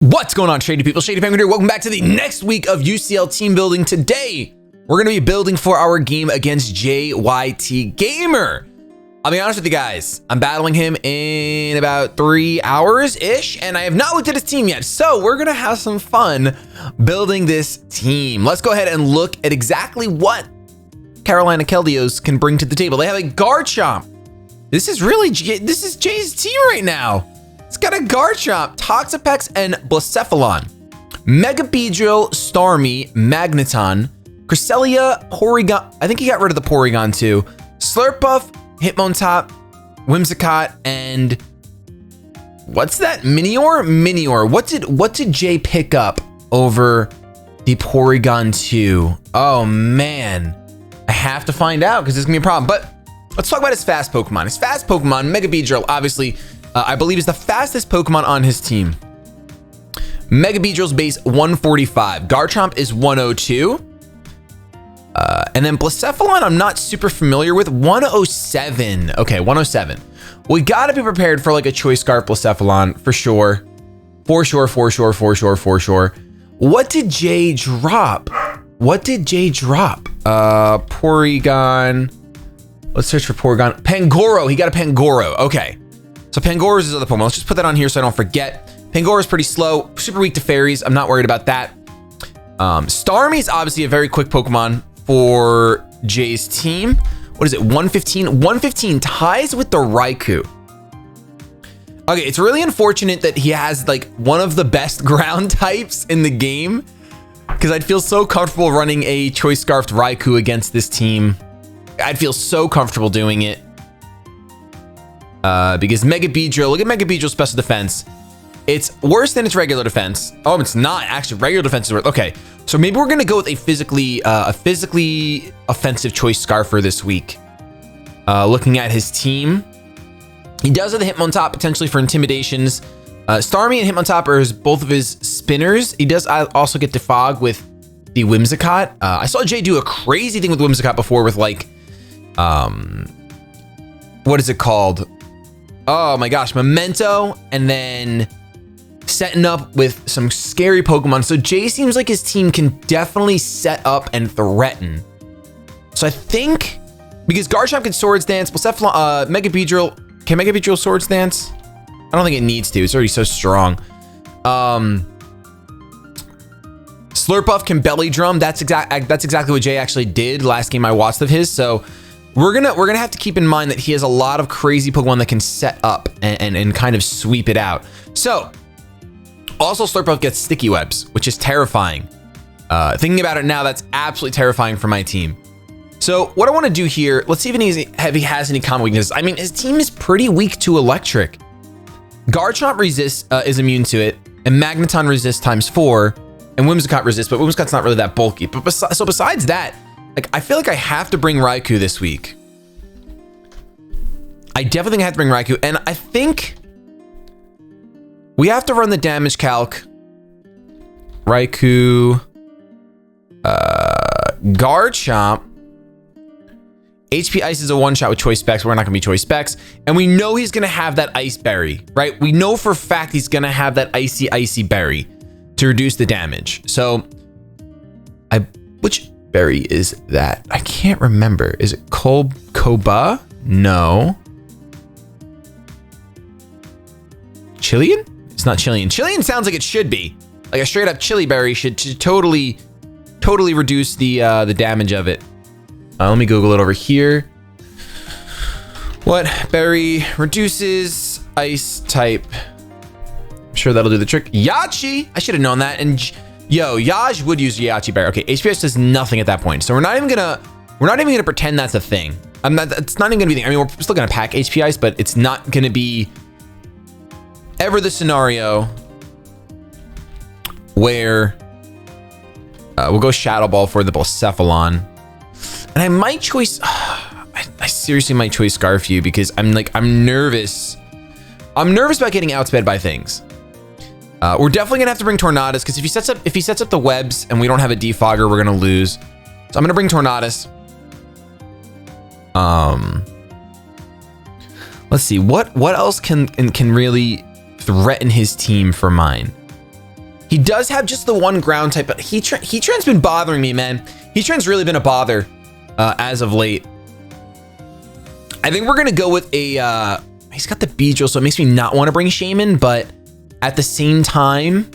What's going on, Shady people? ShadyPenguinn here. Welcome back to the next week of UCL team building. Today, we're going to be building for our game against JYT Gamer. I'll be honest with you guys. I'm battling him in about 3 hours-ish, and I have not looked at his team yet. So we're going to have some fun building this team. Let's go ahead and look at exactly what Carolina Keldios can bring to the table. They have a Garchomp. This is Jay's team right now. It's got a Garchomp, Toxapex, and Blacephalon, Mega Beedrill, Starmie, Magneton, Cresselia, Porygon. I think he got rid of the Porygon too. Slurpuff, Hitmontop, Whimsicott, and what's that? Minior. What did Jay pick up over the Porygon 2? Oh man, I have to find out because this is gonna be a problem. But let's talk about his fast Pokemon. His fast Pokemon, Mega Beedrill, obviously. I believe is the fastest Pokemon on his team. Mega Beedrill's base 145. Garchomp is 102. And then Blacephalon, I'm not super familiar with. 107. Okay, 107. We gotta be prepared for like a Choice Scarf Blacephalon for sure. For sure. What did Jay drop? Porygon. Let's search for Porygon. Pangoro. He got a Pangoro. Okay. So Pangoro is his other Pokemon. Let's just put that on here so I don't forget. Pangoro is pretty slow, super weak to fairies. I'm not worried about that. Starmie is obviously a very quick Pokemon for Jay's team. What is it, 115? 115 ties with the Raikou. Okay, it's really unfortunate that he has like one of the best ground types in the game because I'd feel so comfortable running a Choice Scarfed Raikou against this team. I'd feel so comfortable doing it. Because Mega Beedrill, look at Mega Beedrill's special defense. It's worse than its regular defense. Oh, it's not actually. Regular defense is worse. Okay, so maybe we're gonna go with a physically offensive Choice Scarfer this week. Looking at his team, he does have the Hitmontop potentially for intimidations. Starmie and Hitmontop are both of his spinners. He does also get Defog with the Whimsicott. I saw Jay do a crazy thing with Whimsicott before with like, what is it called? Oh my gosh, Memento, and then setting up with some scary Pokemon. So Jay seems like his team can definitely set up and threaten. So I think because Garchomp can Swords Dance, Blacephalon, Mega Beedrill, can Mega Beedrill Swords Dance? I don't think it needs to. It's already so strong. Slurpuff can Belly Drum. That's exactly what Jay actually did last game I watched of his. So we're gonna have to keep in mind that he has a lot of crazy Pokemon that can set up and kind of sweep it out. So also Slurpuff gets Sticky Webs, which is terrifying. Thinking about it now, that's absolutely terrifying for my team. So what I want to do here, let's see if he has any common weaknesses. I mean, his team is pretty weak to Electric. Garchomp is immune to it, and Magneton resists ×4, and Whimsicott resists, but Whimsicott's not really that bulky. But besides that, like, I feel like I have to bring Raikou this week. I definitely think I have to bring Raikou, and I think we have to run the damage calc. Raikou, Garchomp. HP Ice is a one-shot with Choice Specs. We're not gonna be Choice Specs, and we know he's gonna have that Ice Berry, right? We know for a fact he's gonna have that icy berry to reduce the damage. So, which berry is that? I can't remember. Is it Koba? No. Chilean? It's not Chilean. Chilean sounds like it should be. Like a straight up chili berry should totally reduce the damage of it. Let me Google it over here. What berry reduces ice type? I'm sure that'll do the trick. Yachi! I should have known that. And yo, Yaj would use Yachi berry. Okay, HPS does nothing at that point. So we're not even gonna pretend that's a thing. It's not even gonna be the thing. I mean, we're still gonna pack HP Ice, but it's not gonna be ever the scenario where we'll go Shadow Ball for the Blacephalon. And I might choice, I seriously might choice Scarfew because I'm nervous. I'm nervous about getting outsped by things. We're definitely gonna have to bring Tornadus because if he sets up the webs and we don't have a defogger, we're gonna lose. So I'm gonna bring Tornadus. Let's see what else can really threaten his team for mine. He does have just the one ground type, but Heatran's been bothering me, man. Heatran's really been a bother as of late. I think we're gonna go with a, he's got the Beedrill, so it makes me not want to bring Shaman, but at the same time,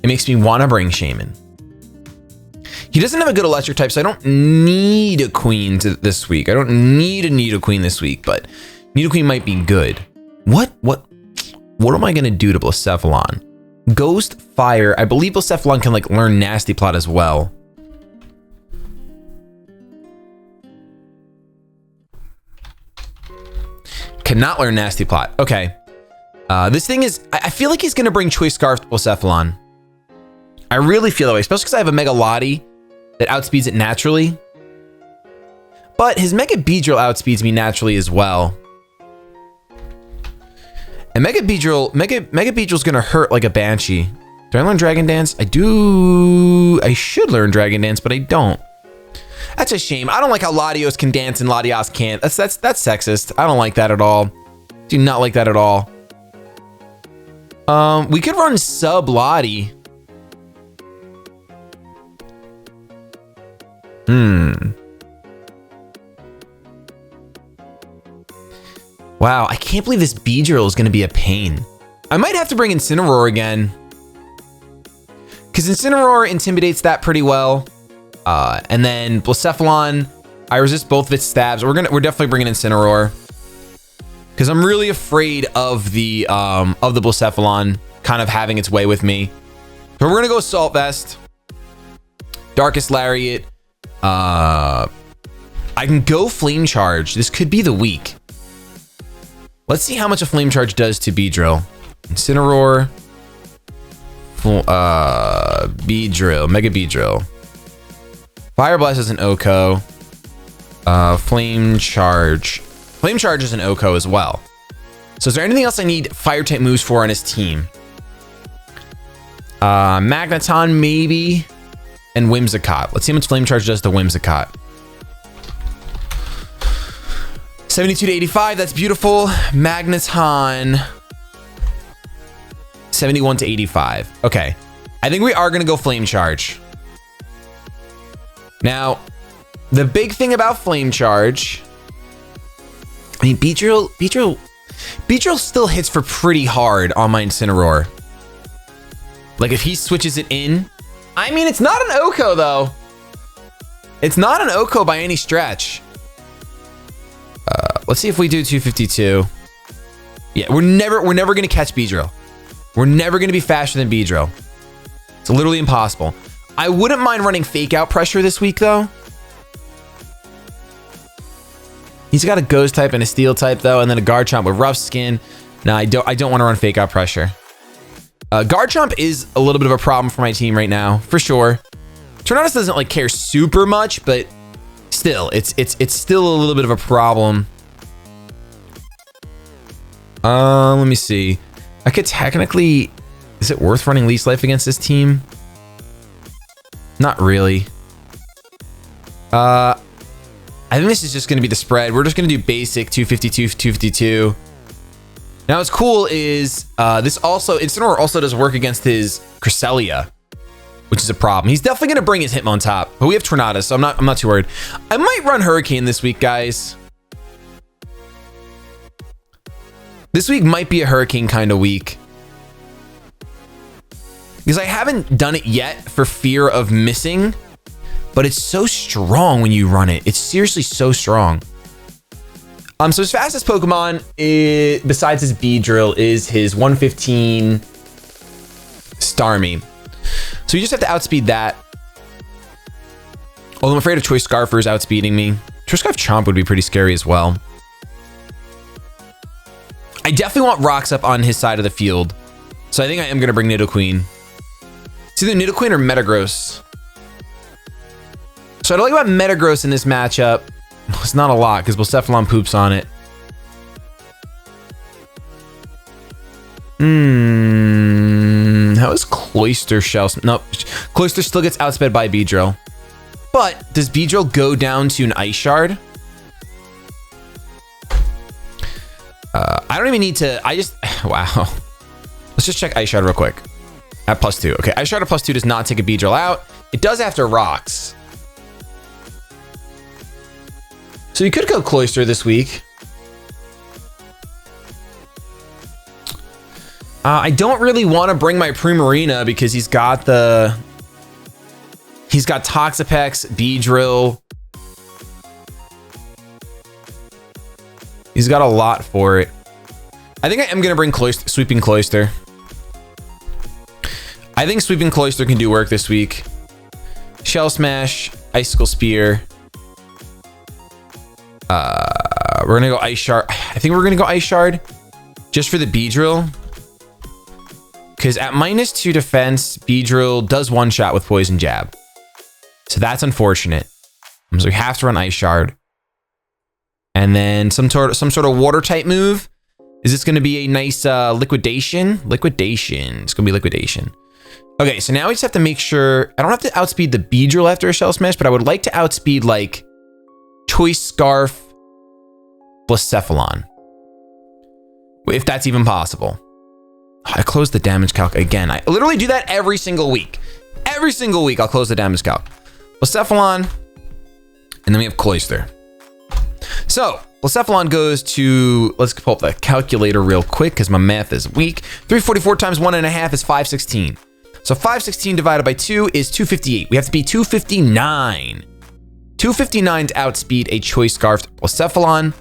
it makes me want to bring Shaman. He doesn't have a good electric type, so I don't need a Queen this week. I don't need a Nidoqueen this week, but Nidoqueen might be good. What am I gonna do to Blacephalon? Ghost Fire. I believe Blacephalon can like learn Nasty Plot as well. Cannot learn Nasty Plot. Okay. This thing is, I feel like he's gonna bring Choice Scarf to Blacephalon. I really feel that way, especially because I have a Mega Lottie that outspeeds it naturally. But his Mega Beedrill outspeeds me naturally as well. And Mega Beedrill's gonna hurt like a Banshee. Do I learn Dragon Dance? I do. I should learn Dragon Dance, but I don't. That's a shame. I don't like how Latios can dance and Latios can't. That's sexist. I don't like that at all. Do not like that at all. We could run Sub Lottie. Wow, I can't believe this Beedrill is going to be a pain. I might have to bring Incineroar again, because Incineroar intimidates that pretty well. And then Blacephalon, I resist both of its stabs. We're definitely bringing Incineroar, because I'm really afraid of the Blacephalon kind of having its way with me. So we're gonna go Assault Vest, Darkest Lariat. I can go Flame Charge. This could be the week. Let's see how much a Flame Charge does to Beedrill. Incineroar. Beedrill. Mega Beedrill. Fire Blast is an OHKO. Flame Charge. Flame Charge is an OHKO as well. So is there anything else I need Fire type moves for on his team? Magneton maybe. And Whimsicott. Let's see how much Flame Charge does to Whimsicott. 72 to 85, that's beautiful. Magneton, 71 to 85. Okay, I think we are gonna go Flame Charge. Now, the big thing about Flame Charge, I mean, Beedrill still hits for pretty hard on my Incineroar. Like if he switches it in, I mean, it's not an OHKO though. It's not an OHKO by any stretch. Let's see if we do 252. Yeah, we're never gonna catch Beedrill. We're never gonna be faster than Beedrill. It's literally impossible. I wouldn't mind running Fake Out Pressure this week though. He's got a Ghost type and a Steel type though, and then a Garchomp with Rough Skin. No, I don't want to run Fake Out Pressure. Garchomp is a little bit of a problem for my team right now, for sure. Tornadus doesn't like care super much, but still, it's still a little bit of a problem. Let me see. I could technically, is it worth running Least Life against this team? Not really. I think this is just going to be the spread. We're just going to do basic 252, 252. Now what's cool is this also, Incineroar also does work against his Cresselia, which is a problem. He's definitely going to bring his Hitmontop, but we have Tornadus, so I'm not too worried. I might run Hurricane this week, guys. This week might be a Hurricane kind of week, because I haven't done it yet for fear of missing, but it's so strong when you run it. It's seriously so strong. So his fastest Pokemon, besides his Beedrill, is his 115 Starmie. So you just have to outspeed that. Although I'm afraid of Choice Scarfer is outspeeding me. Choice Scarf Chomp would be pretty scary as well. I definitely want Rocks up on his side of the field. So I think I am going to bring Nidoqueen. It's either Nidoqueen or Metagross. So I don't like about Metagross in this matchup. It's not a lot because Blacephalon poops on it. How is Cloyster Shell? No, Cloyster still gets outsped by Beedrill. But does Beedrill go down to an Ice Shard? I don't even need to, wow. Let's just check Ice Shard real quick. At +2. Okay, Ice Shard at +2 does not take a Beedrill out. It does after rocks. So you could go Cloyster this week. I don't really want to bring my Primarina because he's got Toxapex, Beedrill. He's got a lot for it. I think I am going to bring Sweeping Cloyster. I think Sweeping Cloyster can do work this week. Shell Smash, Icicle Spear. We're going to go Ice Shard. I think we're going to go Ice Shard just for the Beedrill. Because at -2 defense, Beedrill does one-shot with Poison Jab. So that's unfortunate. So we have to run Ice Shard. And then some sort of water type move. Is this going to be a nice liquidation? Liquidation. It's going to be liquidation. Okay, so now we just have to make sure. I don't have to outspeed the Beedrill after a Shell Smash, but I would like to outspeed like Choice Scarf, Blacephalon. If that's even possible. I closed the damage calc again. I literally do that every single week. Every single week I'll close the damage calc. Blacephalon, and then we have Cloyster. So Blacephalon goes to, let's pull up the calculator real quick because my math is weak. 344 times 1.5 is 516. So 516 divided by 2 is 258. We have to be 259. 259 to outspeed a Choice Scarfed Blacephalon.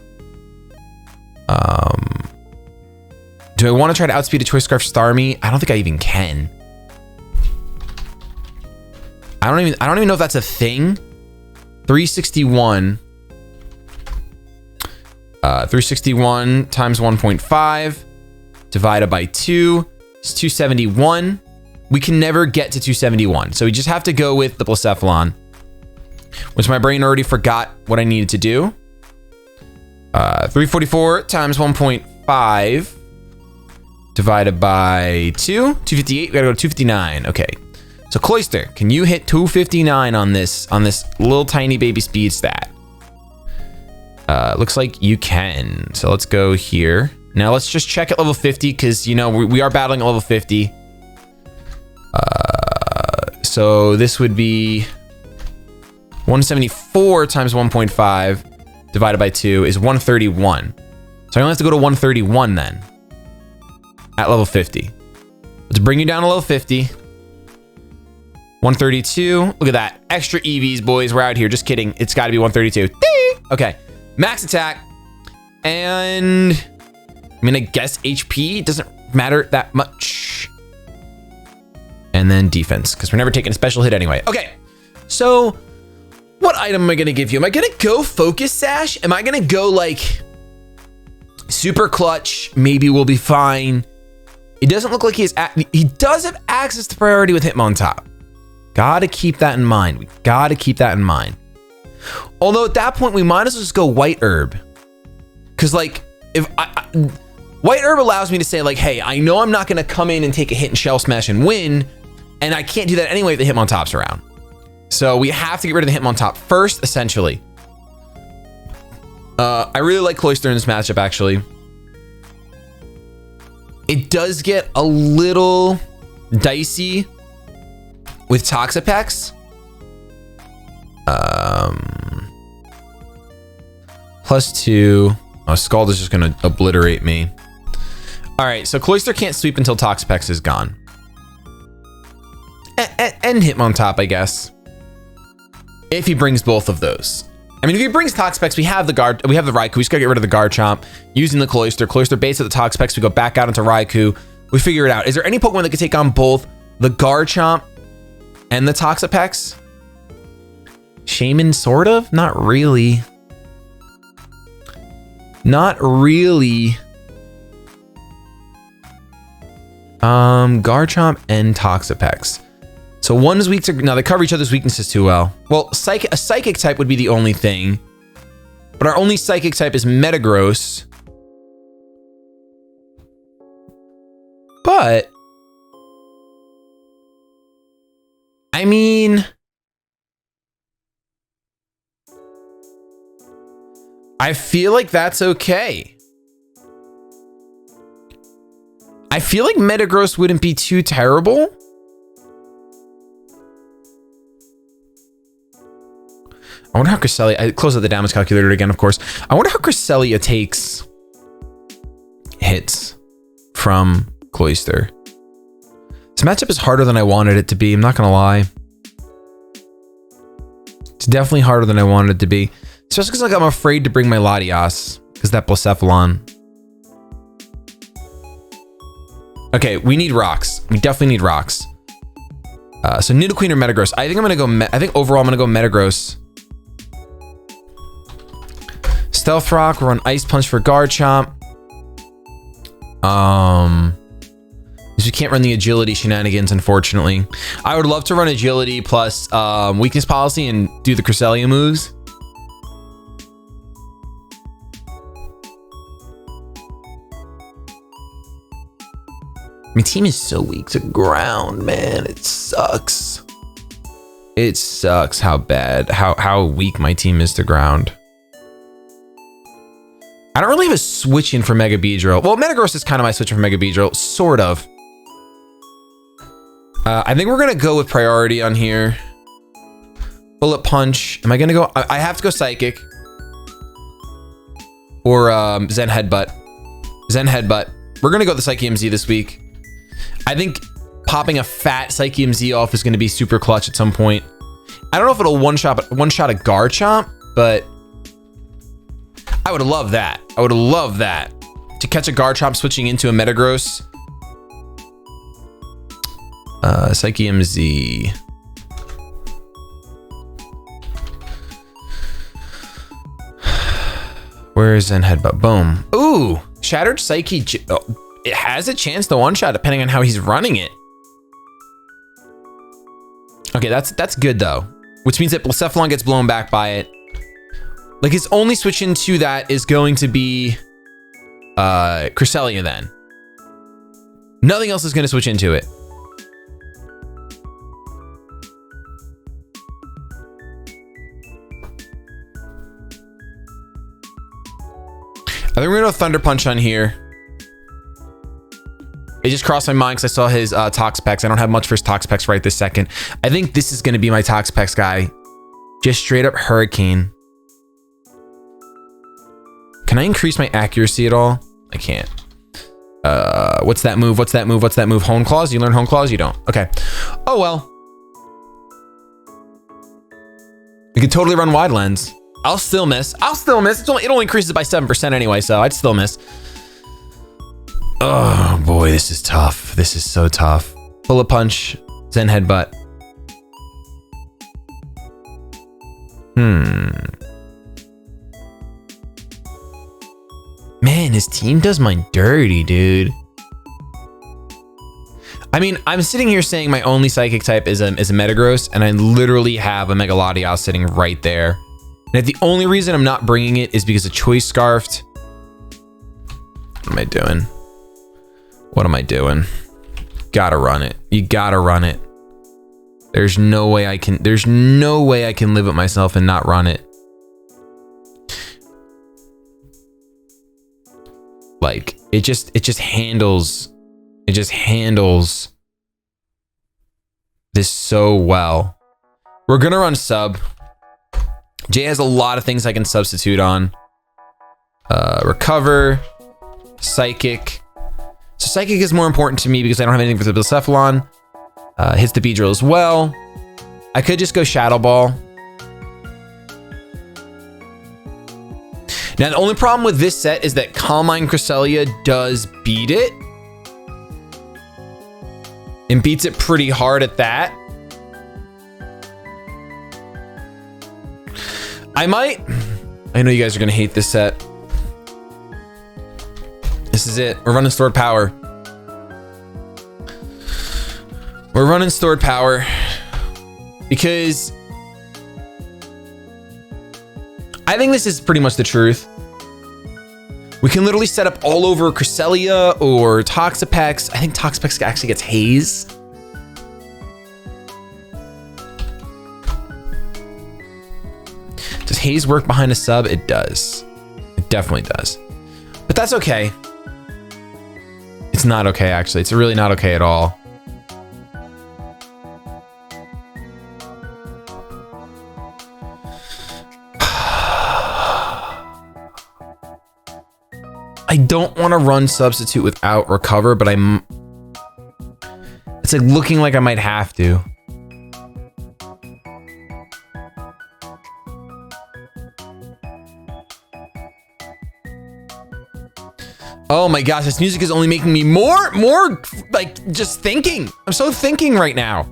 Do I want to try to outspeed a Choice Scarf Starmie? I don't think I even can. I don't even know if that's a thing. 361. 361 times 1.5 divided by 2 is 271. We can never get to 271. So we just have to go with the Blacephalon, which my brain already forgot what I needed to do. 344 times 1.5 divided by 2, 258. We gotta go to 259. Okay. So Cloyster, can you hit 259 on this little tiny baby speed stat? Looks like you can. So let's go here. Now let's just check at level 50 because, you know, we are battling at level 50. So this would be 174 times 1.5 divided by 2 is 131. So I only have to go to 131 then at level 50. Let's bring you down to level 50. 132. Look at that. Extra EVs, boys. We're out here. Just kidding. It's got to be 132. Okay. Max attack. And I mean, I guess HP doesn't matter that much. And then defense, because we're never taking a special hit anyway. Okay. So what item am I going to give you? Am I going to go Focus Sash? Am I going to go like Super Clutch? Maybe we'll be fine. It doesn't look like he does have access to priority with Hitmontop. Gotta keep that in mind. We gotta keep that in mind. Although at that point, we might as well just go White Herb. Because like, if White Herb allows me to say like, hey, I know I'm not gonna come in and take a hit and Shell Smash and win. And I can't do that anyway if the Hitmontop's around. So we have to get rid of the Hitmontop first, essentially. I really like Cloyster in this matchup, actually. It does get a little dicey with Toxapex. +2. Oh, Scald is just going to obliterate me. All right, so Cloyster can't sweep until Toxapex is gone. And Hitmontop, I guess. If he brings both of those. I mean, if he brings Toxapex, we have the Raikou. We just gotta get rid of the Garchomp using the Cloyster. Cloyster baits at the Toxapex. We go back out into Raikou. We figure it out. Is there any Pokemon that can take on both the Garchomp and the Toxapex? Shaman, sort of? Not really. Not really. Garchomp and Toxapex. So one is weak to, now they cover each other's weaknesses too well. Well, a psychic type would be the only thing, but our only psychic type is Metagross. But I mean, I feel like that's okay. I feel like Metagross wouldn't be too terrible. I wonder how Cresselia, I closed out the damage calculator again, of course. I wonder how Cresselia takes hits from Cloyster. This matchup is harder than I wanted it to be. I'm not going to lie. It's definitely harder than I wanted it to be. Especially because like, I'm afraid to bring my Latias because that Blacephalon. Okay, we need rocks. We definitely need rocks. So Nidoqueen or Metagross. I think I'm going to go, I think overall I'm going to go Metagross. Stealth Rock, run Ice Punch for Garchomp. Because we can't run the agility shenanigans, unfortunately. I would love to run agility plus weakness policy and do the Cresselia moves. My team is so weak to ground, man. It sucks. It sucks how bad, how weak my team is to ground. I don't really have a switch in for Mega Beedrill. Well, Metagross is kind of my switch in for Mega Beedrill, sort of. I think we're gonna go with priority on here. Bullet Punch. Am I gonna go? I have to go Psychic. Or Zen Headbutt. Zen Headbutt. We're gonna go with the Psyche MZ this week. I think popping a fat Psyche MZ off is gonna be super clutch at some point. I don't know if it'll one shot a Garchomp, but I would love that. I would love that. To catch a Garchomp switching into a Metagross. Psyche MZ. Where is Zen Headbutt? Boom. Ooh, Shattered Psyche. Oh, it has a chance to one-shot depending on how he's running it. Okay, that's good though. Which means that Blacephalon gets blown back by it. Like his only switch into that is going to be Cresselia then. Nothing else is going to switch into it. I think we're gonna go Thunder Punch on here. It just crossed my mind because I saw his Toxapex. I don't have much for his Toxapex right this second. I think this is gonna be my Toxapex guy. Just straight up Hurricane. Can I increase my accuracy at all? I can't. What's that move? What's that move? What's that move? Hone Claws? You learn Hone Claws? You don't. Okay. Oh well. We could totally run Wide Lens. I'll still miss. I'll still miss. It only increases by 7% anyway, so I'd still miss. Oh boy, this is tough. This is so tough. Bullet Punch, Zen Headbutt. Man, his team does mine dirty, dude. I mean, I'm sitting here saying my only psychic type is a Metagross, and I literally have a Mega Latias sitting right there. And the only reason I'm not bringing it is because of Choice Scarfed. What am I doing? What am I doing? Gotta run it. You gotta run it. There's no way I can live with myself and not run it. Like, it just handles this so well. We're gonna run sub. Jay has a lot of things I can substitute on. Recover, Psychic. So Psychic is more important to me because I don't have anything for the Blacephalon. Hits the Beedrill as well. I could just go Shadow Ball. Now, the only problem with this set is that Calm Mind Cresselia does beat it. And beats it pretty hard at that. I know you guys are going to hate this set. This is it. We're running Stored Power. We're running Stored Power because I think this is pretty much the truth. We can literally set up all over Cresselia or Toxapex. I think Toxapex actually gets Haze. Does Haze work behind a sub? It does. It definitely does. But that's okay. It's not okay, actually. It's really not okay at all. I don't want to run substitute without recover, but it's like looking like I might have to. Oh my gosh, this music is only making me more like just thinking. I'm so thinking right now.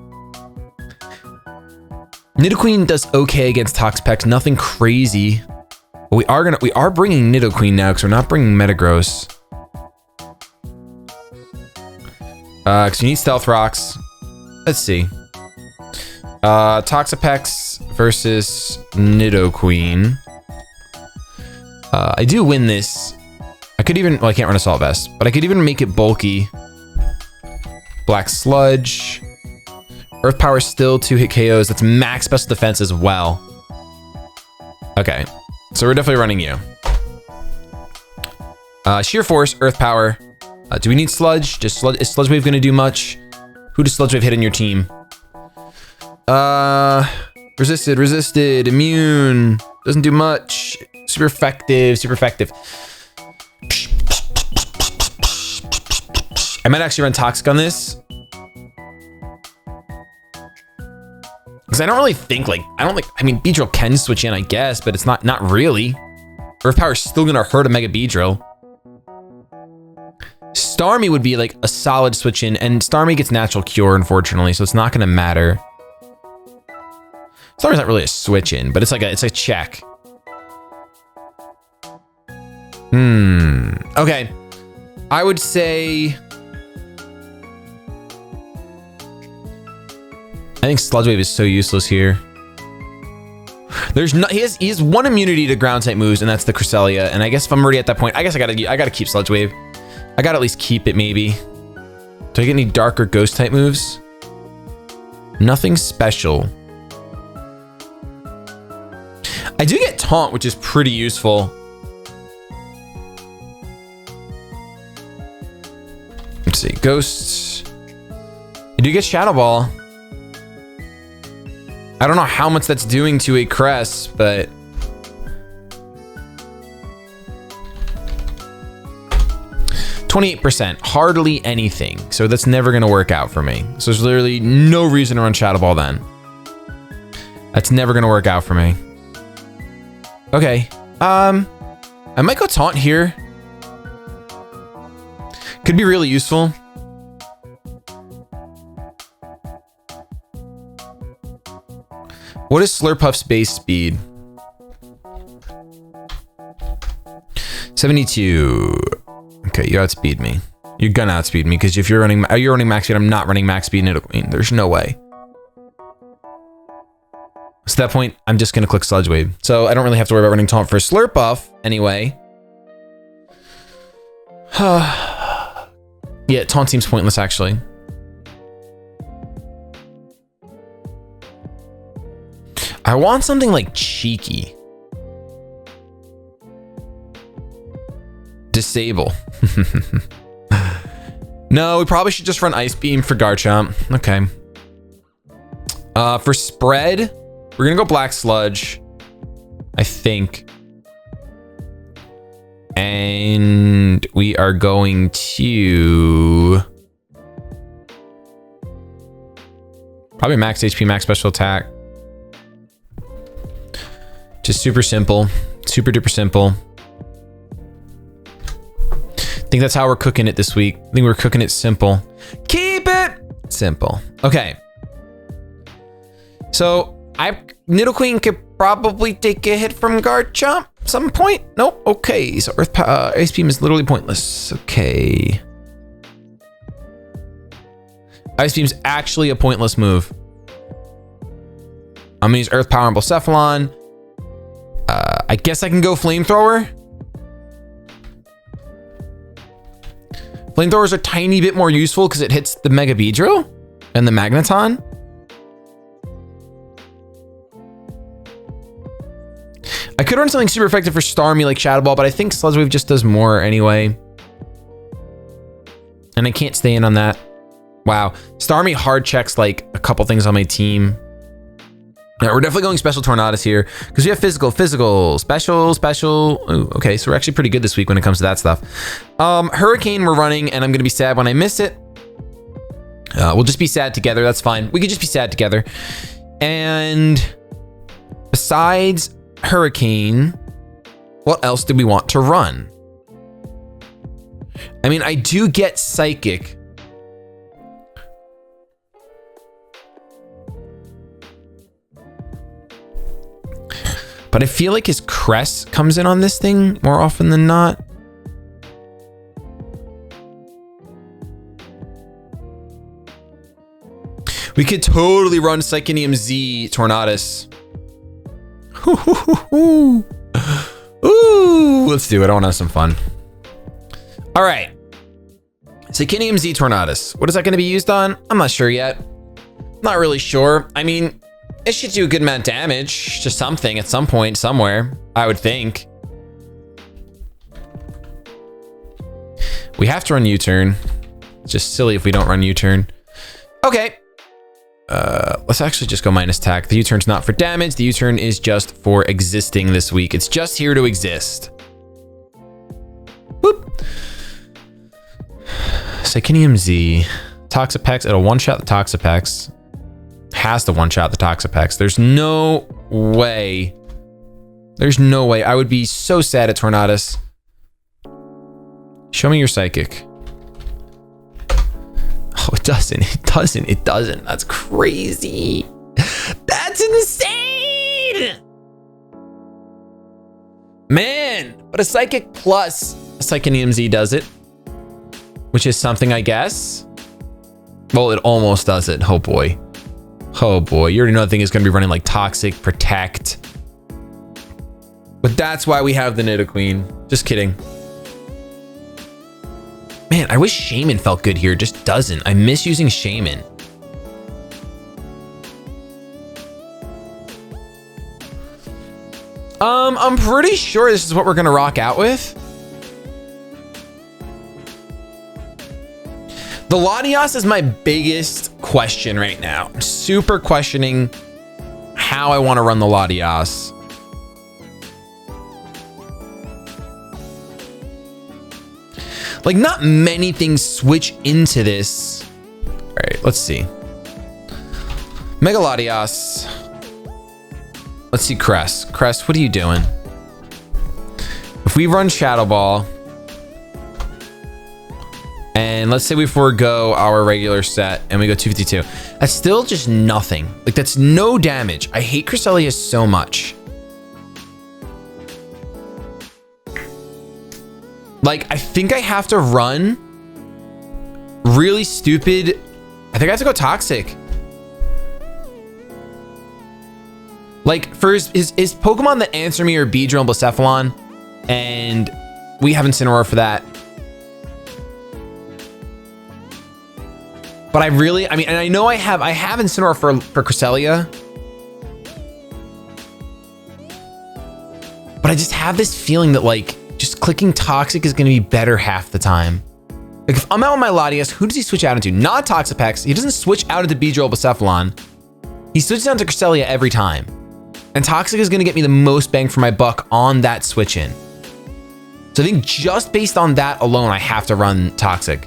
Nidoqueen does okay against Toxapex, nothing crazy. But we are bringing Nidoqueen now because we're not bringing Metagross. Because you need Stealth Rocks. Let's see. Toxapex versus Nidoqueen. I do win this. I could even, well, I can't run Assault Vest, but I could even make it bulky. Black Sludge. Earth Power still 2-hit KOs. That's max special defense as well. Okay, so we're definitely running you. Sheer Force, Earth Power. Do we need Sludge? Is Sludge Wave gonna do much? Who does Sludge Wave hit in your team? Resisted, Immune. Doesn't do much. Super effective. I might actually run Toxic on this. Because I mean, Beedrill can switch in, I guess, but it's not really. Earth Power is still gonna hurt a Mega Beedrill. Starmie would be like a solid switch in, and Starmie gets Natural Cure, unfortunately, so it's not gonna matter. Starmie's not really a switch in, but it's a check. Okay. I would say I think Sludge Wave is so useless here. He has one immunity to ground type moves, and that's the Cresselia. And I guess if I'm already at that point, I guess I gotta keep Sludge Wave. I gotta at least keep it, maybe. Do I get any dark or ghost type moves? Nothing special. I do get Taunt, which is pretty useful. Let's see, Ghosts. I do get Shadow Ball. I don't know how much that's doing to a Crest, but 28%, hardly anything. So that's never gonna work out for me. So there's literally no reason to run Shadow Ball then. That's never gonna work out for me. Okay, I might go Taunt here. Could be really useful. What is Slurpuff's base speed? 72. Okay, you outspeed me. You're gonna outspeed me because if you're running max speed, I'm not running max speed Nidoqueen. There's no way. So at that point, I'm just gonna click Sludge Wave. So I don't really have to worry about running Taunt for Slurpuff anyway. Yeah, Taunt seems pointless actually. I want something like cheeky. Disable. No, we probably should just run Ice Beam for Garchomp. Okay. For spread, we're gonna go Black Sludge, I think. And we are going to probably max HP, max special attack. Just super simple, super duper simple. I think that's how we're cooking it this week. I think we're cooking it simple. Keep it simple. Okay. So Nidoqueen could probably take a hit from Garchomp at some point. Nope. Okay. So Ice Beam is literally pointless. Okay. Ice Beam's actually a pointless move. I'm gonna use Earth Power on Blacephalon. I guess I can go Flamethrower. Flamethrowers are a tiny bit more useful because it hits the Mega Beedrill and the Magneton. I could run something super effective for Starmie like Shadow Ball, but I think Sludge Wave just does more anyway. And I can't stay in on that. Wow. Starmie hard checks like a couple things on my team. All right, we're definitely going special Tornadus here because we have physical, special. Ooh, okay, so we're actually pretty good this week when it comes to that stuff. Hurricane we're running, and I'm going to be sad when I miss it. We'll just be sad together. That's fine. We could just be sad together. And besides Hurricane, what else do we want to run? I mean, I do get Psychic. But I feel like his crest comes in on this thing more often than not. We could totally run Psychonium Z Tornadus. Ooh, let's do it. I want to have some fun. All right. Psychonium Z Tornadus. What is that going to be used on? I'm not sure yet. Not really sure. I mean, it should do a good amount of damage to something at some point, somewhere, I would think. We have to run U-turn. It's just silly if we don't run U-turn. Okay. Let's actually just go minus attack. The U-turn's not for damage. The U-turn is just for existing this week. It's just here to exist. Whoop. Psychonium Z. Toxapex. It'll one-shot the Toxapex. Has to one-shot the Toxapex. There's no way. There's no way. I would be so sad at Tornadus. Show me your Psychic. Oh, it doesn't. It doesn't. It doesn't. That's crazy. That's insane. Man, but a Psychic plus a Psychonium Z does it, which is something, I guess. Well, it almost does it. Oh boy. Oh boy, you already know the thing is going to be running like Toxic, Protect. But that's why we have the Nidoqueen. Just kidding. Man, I wish Shaman felt good here. It just doesn't. I miss using Shaman. I'm pretty sure this is what we're going to rock out with. The Latias is my biggest question right now. I'm super questioning how I want to run the Latias. Like, not many things switch into this. All right, let's see. Mega Latias. Let's see Crest. Crest, what are you doing? If we run Shadow Ball, and let's say we forego our regular set and we go 252. That's still just nothing. Like, that's no damage. I hate Cresselia so much. Like, I think I have to run really stupid. I think I have to go Toxic. Like, for his Pokemon that answer me are Beedrill and Blacephalon, and we have Incineroar for that. But I mean, and I know I have Incineroar for Cresselia. But I just have this feeling that, like, just clicking Toxic is going to be better half the time. Like, if I'm out with my Latias, who does he switch out into? Not Toxapex. He doesn't switch out into Beedrill Blacephalon. He switches down to Cresselia every time. And Toxic is going to get me the most bang for my buck on that switch in. So I think just based on that alone, I have to run Toxic.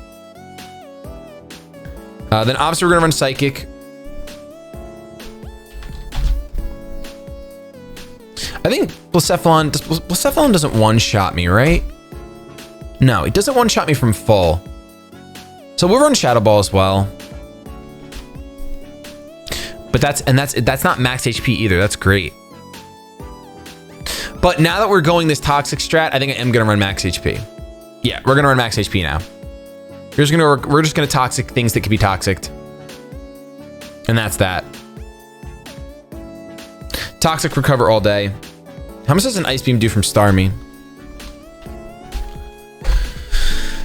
Then obviously we're gonna run Psychic. I think Blacephalon doesn't one-shot me, right? No, it doesn't one-shot me from full. So we'll run Shadow Ball as well. But that's not max HP either. That's great. But now that we're going this Toxic strat, I think I am gonna run max HP. Yeah, we're gonna run max HP now. We're just gonna Toxic things that can be Toxicked. And that's that. Toxic Recover all day. How much does an Ice Beam do from Starmie?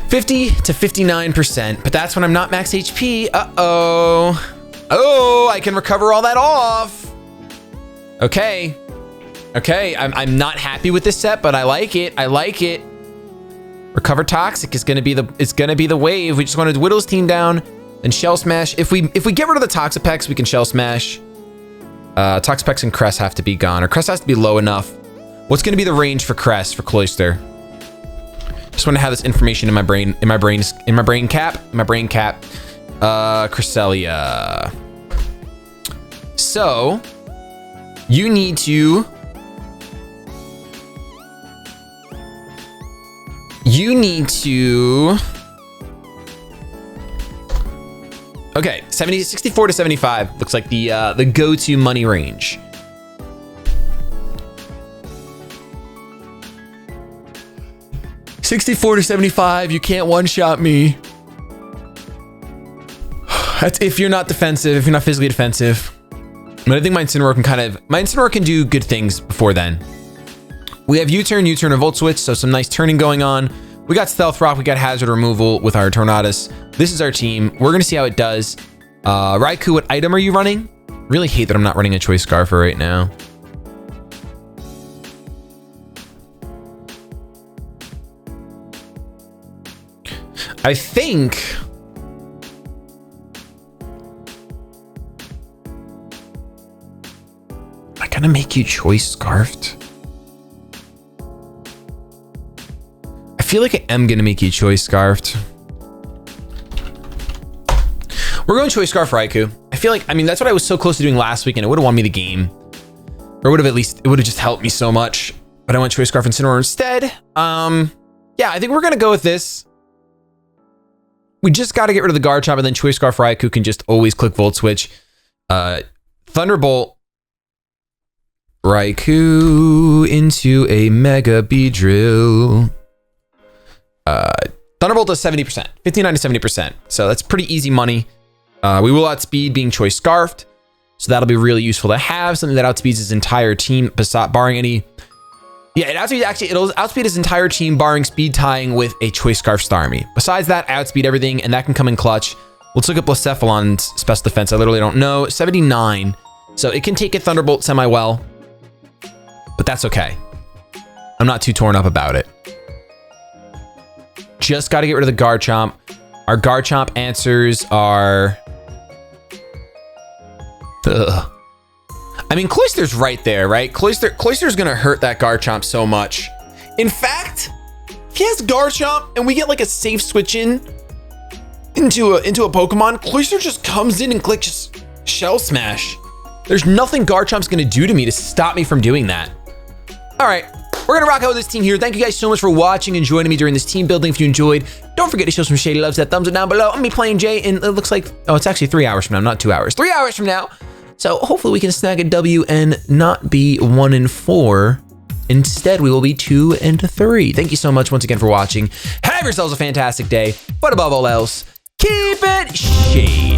50 to 59%, but that's when I'm not max HP. Uh-oh. Oh, I can recover all that off. Okay. Okay, I'm not happy with this set, but I like it. I like it. Recover Toxic is gonna be the wave. We just want to whittle his team down and Shell Smash. If we get rid of the Toxapex, we can Shell Smash. Toxapex and Crest have to be gone, or Crest has to be low enough. What's going to be the range for Crest for Cloyster? Just want to have this information in my brain, in my brain cap. Cresselia. So you need to. Okay, 64 to 75 looks like the go-to money range. $64 to $75, you can't one-shot me. That's if you're not defensive, if you're not physically defensive. But I think my Incineroar can do good things before then. We have U-turn, and Volt Switch, so some nice turning going on. We got Stealth Rock, we got Hazard Removal with our Tornadus. This is our team. We're gonna see how it does. Raikou, what item are you running? Really hate that I'm not running a Choice Scarf right now. I think am I gonna make you Choice Scarfed? I feel like I am gonna make you Choice Scarfed. We're going Choice Scarf Raikou. I feel like, I mean, that's what I was so close to doing last week, and it would have won me the game. Or would have it would have just helped me so much. But I went Choice Scarf Incineroar instead. Yeah, I think we're gonna go with this. We just got to get rid of the Garchomp, and then Choice Scarf Raikou can just always click Volt Switch. Thunderbolt Raikou into a Mega Beedrill. Thunderbolt does 70%, 59 to 70%. So that's pretty easy money. We will outspeed being Choice Scarfed. So that'll be really useful to have. Something that outspeeds his entire team, barring any... Yeah, it'll outspeed his entire team, barring speed tying with a Choice Scarf Starmie. Besides that, outspeed everything, and that can come in clutch. Let's look at Blacephalon's special defense. I literally don't know. 79. So it can take a Thunderbolt semi-well. But that's okay. I'm not too torn up about it. Just got to get rid of the Garchomp. Our Garchomp answers are... Ugh. I mean, Cloyster's right there, right? Cloyster's gonna hurt that Garchomp so much. In fact, if he has Garchomp and we get like a safe switch into a Pokemon, Cloyster just comes in and clicks Shell Smash. There's nothing Garchomp's gonna do to me to stop me from doing that. All right, we're gonna rock out with this team here. Thank you guys so much for watching and joining me during this team building. If you enjoyed, don't forget to show some shady loves, that thumbs up down below. I'm gonna be playing Jay, and it looks like, oh, it's actually 3 hours from now, not 2 hours. 3 hours from now. So hopefully we can snag a W and not be 1-4. Instead, we will be 2-3. Thank you so much once again for watching. Have yourselves a fantastic day, but above all else, keep it shady.